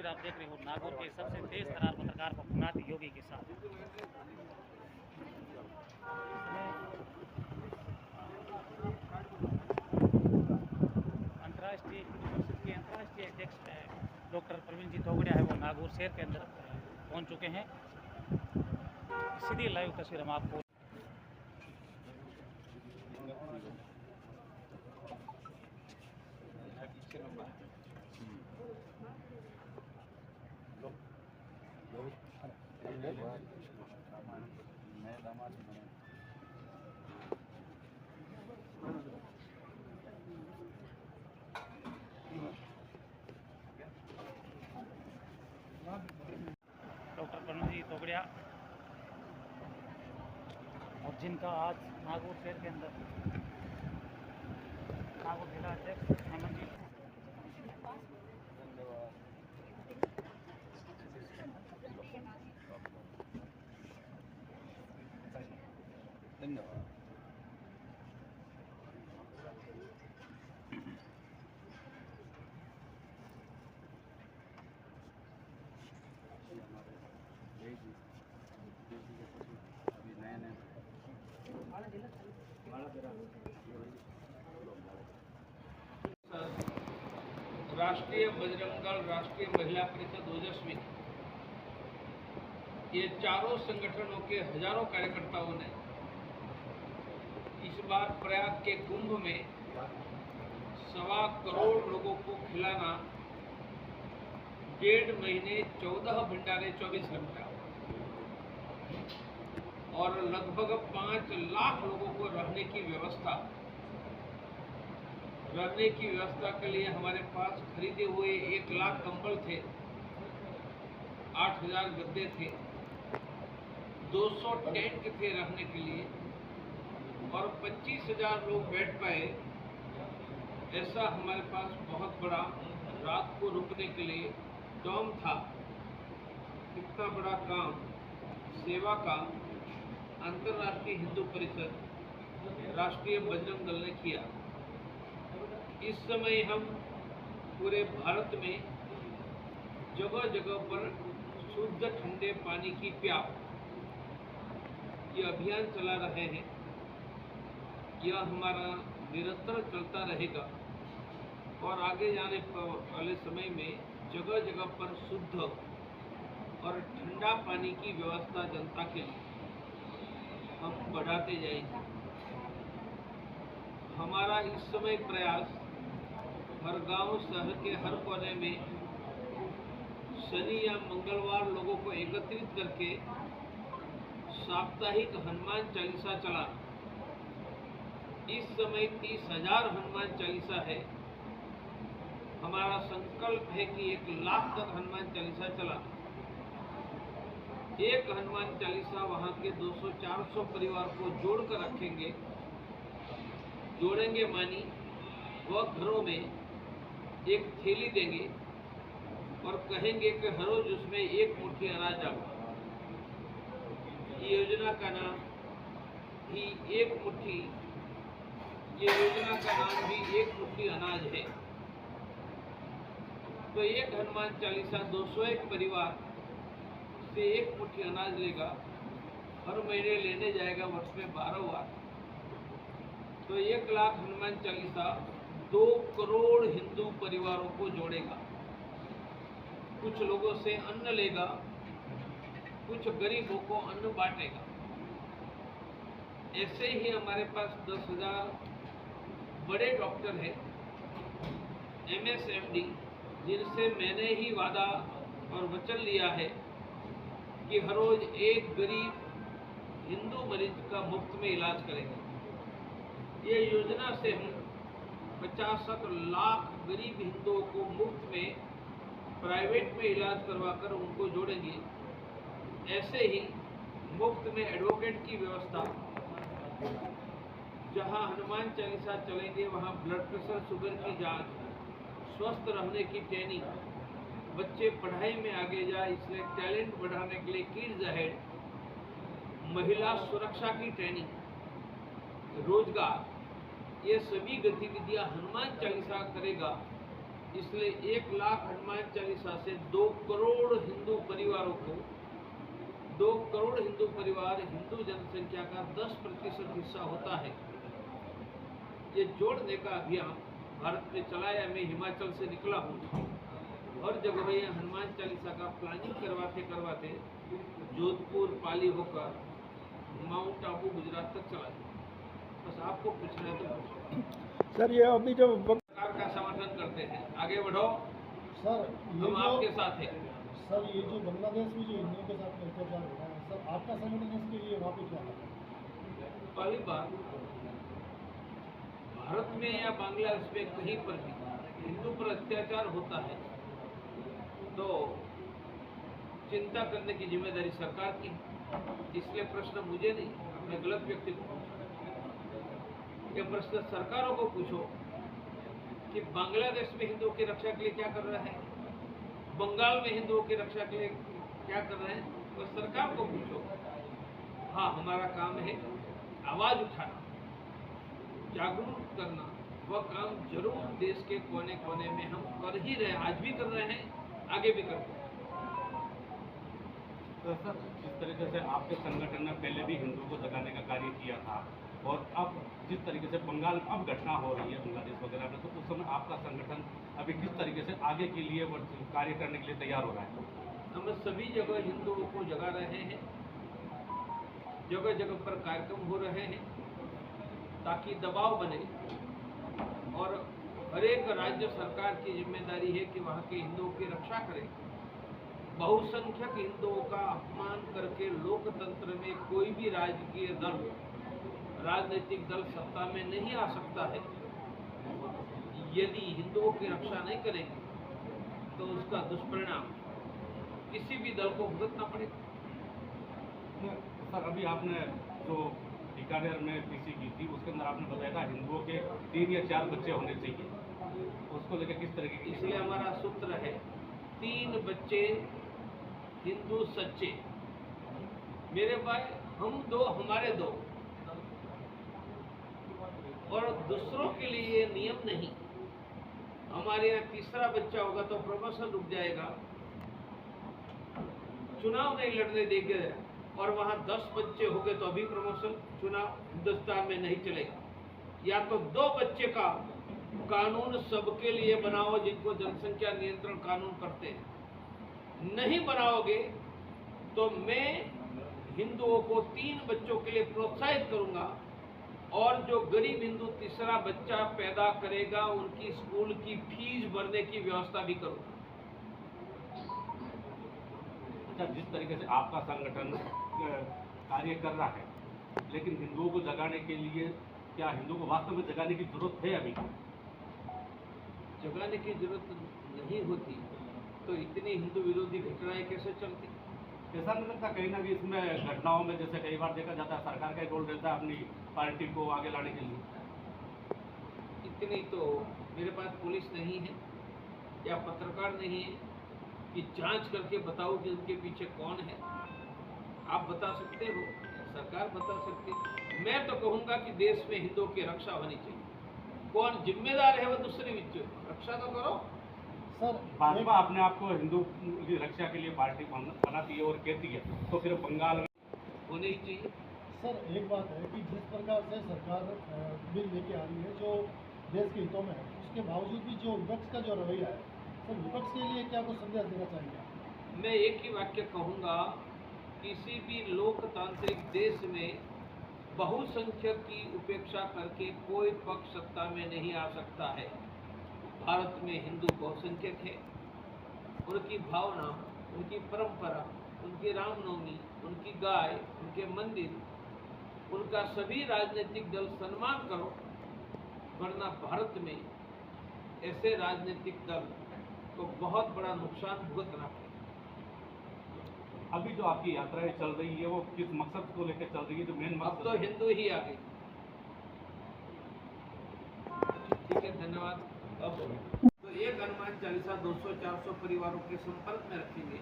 तस्वीर आप देख रहे हो नागौर के सबसे तेज तरार पत्रकार पप्पूनाथ योगी के साथ। अंतर्राष्ट्रीय परिषद के अंतर्राष्ट्रीय अध्यक्ष डॉक्टर प्रवीण जी तोगड़िया है, वो नागौर शहर के अंदर पहुंच चुके हैं। सीधी लाइव तस्वीर हम आपको डॉक्टर प्रवीण जी तोगड़िया और जिनका आज नागौर शहर के अंदर नागौर जिला अध्यक्ष हेमंत जी धन्यवाद। अभी नए राष्ट्रीय बजरंग दल, राष्ट्रीय महिला परिषद, ओजस्वी, ये चारों संगठनों के हजारों कार्यकर्ताओं ने इस बार प्रयाग के कुंभ में 1.25 करोड़ लोगों को खिलाना 1.5 महीने 14 भंडारे 24 घंटा और लगभग 5 लाख लोगों को रहने की व्यवस्था के लिए हमारे पास खरीदे हुए 1 लाख कंबल थे, 8000 गद्दे थे, 200 टेंट थे रहने के लिए और 25,000 लोग बैठ पाए। ऐसा हमारे पास बहुत बड़ा रात को रुकने के लिए डॉम था। इतना बड़ा काम, सेवा का अंतर्राष्ट्रीय हिंदू परिषद, राष्ट्रीय बजरंग दल ने किया। इस समय हम पूरे भारत में जगह जगह पर शुद्ध ठंडे पानी की प्यास, ये अभियान चला रहे हैं। यह हमारा निरंतर चलता रहेगा और आगे जाने वाले समय में जगह जगह पर शुद्ध और ठंडा पानी की व्यवस्था जनता के लिए हम बढ़ाते जाएंगे। हमारा इस समय प्रयास हर गांव, शहर के हर कोने में शनि या मंगलवार लोगों को एकत्रित करके साप्ताहिक हनुमान चालीसा चलाना। इस समय 30,000 हनुमान चालीसा है। हमारा संकल्प है कि 1 लाख तक हनुमान चालीसा चलाना। एक हनुमान चालीसा वहाँ के 200-400 परिवार को जोड़कर रखेंगे, जोड़ेंगे मानी वह घरों में एक थैली देंगे और कहेंगे कि हर रोज उसमें 1 मुट्ठी अनाज डालो। ये योजना का नाम ही 1 मुट्ठी, ये योजना का नाम भी 1 मुट्ठी अनाज है। तो एक हनुमान चालीसा 201 परिवार से 1 मुट्ठी अनाज लेगा, हर महीने लेने जाएगा, वर्ष में 12 बार। तो 1 लाख हनुमान चालीसा 2 करोड़ हिंदू परिवारों को जोड़ेगा। कुछ लोगों से अन्न लेगा, कुछ गरीबों को अन्न बांटेगा। ऐसे ही हमारे पास 10,000 बड़े डॉक्टर हैं, MSMD, जिनसे मैंने ही वादा और वचन लिया है कि हर रोज एक गरीब हिंदू मरीज का मुफ्त में इलाज करेंगे। ये योजना से हम 50 लाख गरीब हिंदुओं को मुफ्त में प्राइवेट में इलाज करवाकर उनको जोड़ेंगे। ऐसे ही मुफ्त में एडवोकेट की व्यवस्था, जहां हनुमान चालीसा चलेंगे वहां ब्लड प्रेशर, शुगर की जांच, स्वस्थ रहने की ट्रेनिंग, बच्चे पढ़ाई में आगे जाए इसलिए टैलेंट बढ़ाने के लिए किड्स अहेड, महिला सुरक्षा की ट्रेनिंग, रोजगार, ये सभी गतिविधियां हनुमान चालीसा करेगा इसलिए 1 लाख हनुमान चालीसा से 2 करोड़ हिंदू परिवारों को 2 करोड़ हिंदू परिवार हिंदू जनसंख्या का 10% हिस्सा होता है। ये जोड़ने का अभियान भारत में चलाया। मैं हिमाचल से निकला हूँ और जगह ये हनुमान चालीसा का प्लानिंग करवाते करवाते जोधपुर पाली होकर माउंट आबू गुजरात तक चला गया। बस आपको पूछना है तो पूछो। सर ये अभी जो सरकार का समर्थन करते हैं, आगे बढ़ो, सर हम आपके साथ हैं। सर ये जो बांग्लादेश में जो हिंदुओं के साथ अत्याचार हो रहा है, सर आपका संगठन इसके लिए वहाँ पे क्या है? पहली बात, भारत में या बांग्लादेश में कहीं पर भी हिंदू पर अत्याचार होता है तो चिंता करने की जिम्मेदारी सरकार की है। इसलिए प्रश्न मुझे नहीं, अपने गलत व्यक्ति को पूछो। ये प्रश्न सरकारों को पूछो कि बांग्लादेश में हिंदुओं की रक्षा के लिए क्या कर रहा है, बंगाल में हिंदुओं की रक्षा के लिए क्या कर रहे हैं, तो सरकार को पूछो। हाँ, हमारा काम है आवाज उठाना, जागरूक करना। वह काम जरूर देश के कोने कोने में हम कर ही रहे हैं, आज भी कर रहे हैं, आगे भी करते हैं। तो सर, जिस तरीके से आपके संगठन ने पहले भी हिंदुओं को जगाने का कार्य किया था और अब जिस तरीके से बंगाल में अब घटना हो रही है बांग्लादेश वगैरह में, तो उस समय आपका संगठन अभी किस तरीके से आगे के लिए वो कार्य करने के लिए तैयार हो रहा है? हम सभी जगह हिंदुओं को जगा रहे हैं, जगह जगह पर कार्यक्रम हो रहे हैं ताकि दबाव बने। और हर एक राज्य सरकार की जिम्मेदारी है कि वहाँ के हिंदुओं की रक्षा करे। बहुसंख्यक हिंदुओं का अपमान करके लोकतंत्र में कोई भी राजकीय दल, राजनीतिक दल सत्ता में नहीं आ सकता है। यदि हिंदुओं की रक्षा नहीं करेंगे तो उसका दुष्परिणाम किसी भी दल को भुगतना पड़ेगा। सर, अभी आपने जो बीकानेर में पीसी की थी उसके अंदर आपने बताया था हिंदुओं के 3 या 4 बच्चे होने चाहिए, उसको लेकर किस तरीके की? इसलिए हमारा सूत्र है 3 बच्चे हिंदू सच्चे। मेरे भाई, हम 2 हमारे 2, और दूसरों के लिए ये नियम नहीं। हमारे यहाँ तीसरा बच्चा होगा तो प्रमोशन रुक जाएगा, चुनाव नहीं लड़ने देंगे, और वहाँ 10 बच्चे हो गए तो अभी प्रमोशन, चुनाव हिंदुस्तान में नहीं चलेगा। या तो 2 बच्चे का कानून सबके लिए बनाओ, जिनको जनसंख्या नियंत्रण कानून करते हैं। नहीं बनाओगे तो मैं हिंदुओं को 3 बच्चों के लिए प्रोत्साहित करूंगा, और जो गरीब हिंदू तीसरा बच्चा पैदा करेगा उनकी स्कूल की फीस भरने की व्यवस्था भी करूंगा। जिस तरीके से आपका संगठन कार्य कर रहा है, लेकिन हिंदुओं को जगाने के लिए क्या हिंदुओं को वास्तव में जगाने की जरूरत है? अभी जगाने की जरूरत नहीं होती तो इतनी हिंदू विरोधी घटनाएं कैसे चलती? ऐसा नहीं लगता कहीं ना कहीं इसमें घटनाओं में, जैसे कई बार देखा जाता है, सरकार का रोल रहता है अपनी पार्टी को आगे लाने के लिए? इतनी तो मेरे पास पुलिस नहीं है या पत्रकार नहीं है कि जांच करके बताओ कि उनके पीछे कौन है। आप बता सकते हो, सरकार बता सकती है। मैं तो कहूँगा कि देश में हिंदुओं की रक्षा होनी चाहिए। कौन जिम्मेदार है वो दूसरी विषय, रक्षा तो करो। सर भाजपा अपने आप को हिंदू की रक्षा के लिए पार्टी बनाती है और कहती है, तो फिर बंगाल में होनी ही चाहिए। सर एक बात है कि जिस प्रकार से सरकार बिल लेके आ रही है जो देश के हितों में है, उसके बावजूद भी जो विपक्ष का जो रवैया है, सर विपक्ष के लिए क्या कुछ संदेश देना चाहिए? मैं एक ही वाक्य कहूँगा, किसी भी लोकतांत्रिक देश में बहुसंख्यक की उपेक्षा करके कोई पक्ष सत्ता में नहीं आ सकता है। भारत में हिंदू बहुसंख्यक है, उनकी भावना, उनकी परंपरा, उनकी रामनवमी, उनकी गाय, उनके मंदिर, उनका सभी राजनीतिक दल सम्मान करो, वरना भारत में ऐसे राजनीतिक दल को बहुत बड़ा नुकसान भुगतना पड़ेगा। अभी जो आपकी यात्राएं चल रही है वो किस मकसद को लेकर चल रही है? जो मेन अब मकसद तो हिंदू ही आ गए। ठीक है, धन्यवाद। अब तो एक हनुमान चालीसा 200-400 परिवारों के संपर्क में रखेंगे,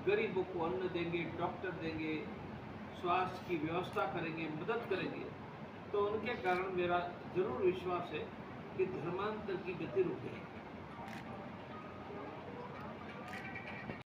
गरीबों को अन्न देंगे, डॉक्टर देंगे, स्वास्थ्य की व्यवस्था करेंगे, मदद करेंगे, तो उनके कारण मेरा जरूर विश्वास है कि धर्मांतर की गति रुकेगी।